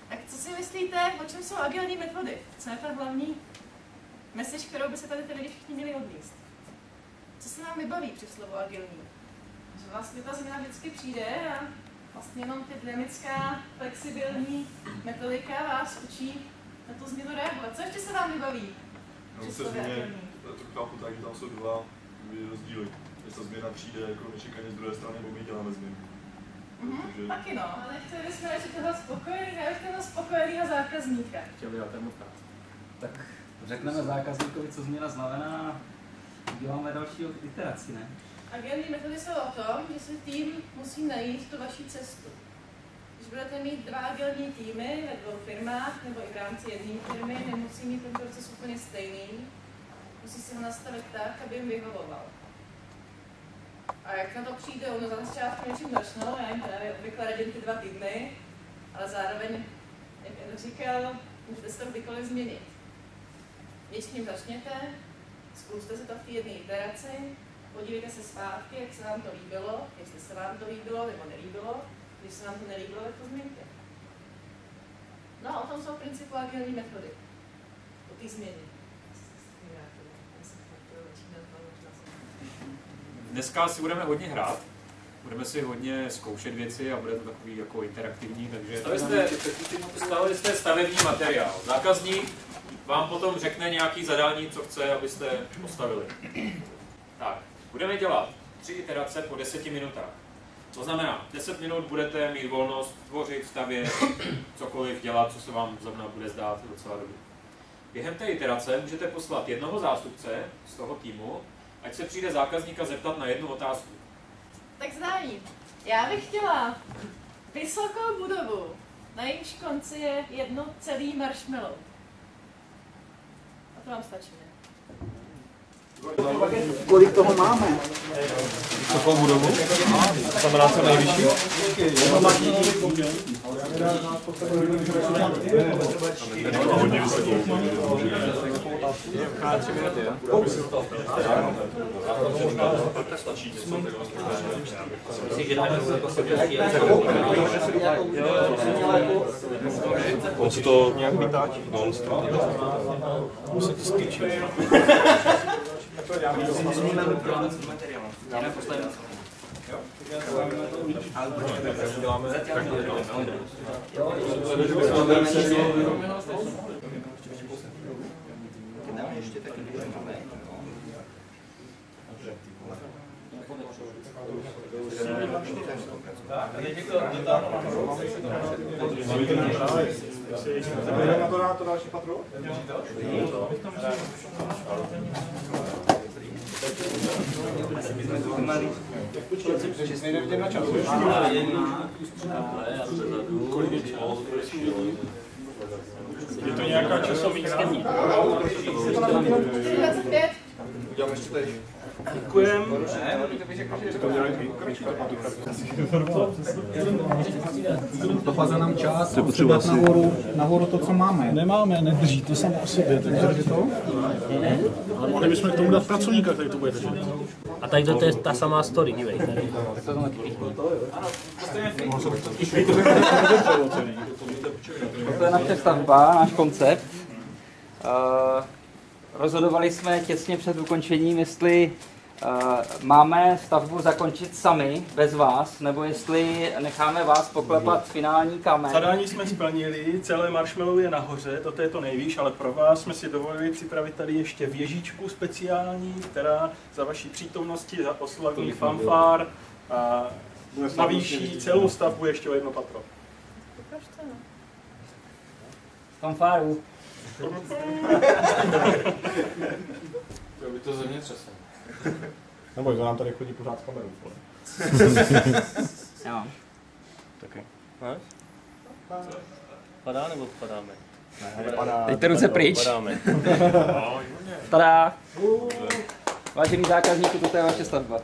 Tak co si myslíte, o čem jsou agilní metody? Co je ta hlavní message, kterou by se tady ty lidi všichni měli odníst? Co se vám vybaví při slovu agilní? Že vlastně ta změna vždycky přijde a vlastně jenom ty dynamická, flexibilní metodika vás učí na tu změnu reagovat. Co ještě se vám vybaví při slově agilní? Já to chápu tak, že tam jsou dva rozdíly. Když ta změna přijde jako nečekaně z druhé strany, nebo my děláme změnu. Protože... Taky no, ale chtěli jsme ještě toho spokojeného zákazníka. Chtěl bych termofrát. Tak řekneme zákazníkovi, co změna znamená, děláme další iteraci, ne? Agilní metody jsou o tom, že si tým musí najít tu vaši cestu. Když budete mít dva agilní týmy ve dvou firmách nebo i v rámci jedné firmy, nemusí mít ten proces úplně stejný. Musí si ho nastavit tak, aby jim vyhovoval. A jak na to přijde, ono za začátku něčím začnou, já jim právě obvykle radím ty 2 týdny, ale zároveň, jak Jan říkal, můžete se to kdykoliv změnit. Něčím začněte, zkuste se to v té jedné iteraci, podívejte se zpátky, jak se vám to líbilo, jestli se vám to líbilo nebo nelíbilo. Když se vám to nelíbilo, tak to změňte. No a o tom jsou v principu agilní metody. O té změně. Dneska si budeme hodně hrát, budeme si hodně zkoušet věci a bude to takový jako interaktivní, takže stavili jste stavební materiál. Zákazník vám potom řekne nějaký zadání, co chce, abyste postavili. Tak, budeme dělat 3 iterace po 10 minutách. To znamená, 10 minut budete mít volnost tvořit, stavět, cokoliv dělat, co se vám zrovna bude zdát docela dobře. Během té iterace můžete poslat jednoho zástupce z toho týmu, ať se přijde zákazníka zeptat na jednu otázku. Tak zdání. Já bych chtěla vysokou budovu, na jejímž konci je jedno celý marshmallow. A to vám stačí, ne? Kolik toho máme? Vysokou budovu? To znamená co nejvyšší? Hodně vysokou. On se to nějak vytáčí. On se to stýčí. Na to další patro? Nejde na čas. Je to nějaká časový stění. 25. Uděláme ještě teď. Děkujeme. Dopadá nám čas, musíme dát nahoru to, co máme. Nemáme, nedrží to samo o sobě, takže to? Ale mohli bychom k tomu dát pracovníka, který to bude držet. A tady to je ta samá story, dívej. To je naše stavba, náš koncept. Rozhodovali jsme těsně před ukončením, jestli máme stavbu zakončit sami, bez vás, nebo jestli necháme vás poklepat finální kámen. Zadání jsme splnili, celé marshmallow je nahoře, toto je to nejvýš, ale pro vás jsme si dovolili připravit tady ještě věžičku speciální, která za vaší přítomnosti oslaví fanfár a navýší celou stavbu ještě o 1 patro. Fanfáru. Jo, by to země třeslo. Nebo to nám tady chodí pořád s kamerou. Jo. Taky. Padá nebo padáme? Dejte ruce pryč. Padáme. Tada. Vážený zákazníku, toto je vaše stavba.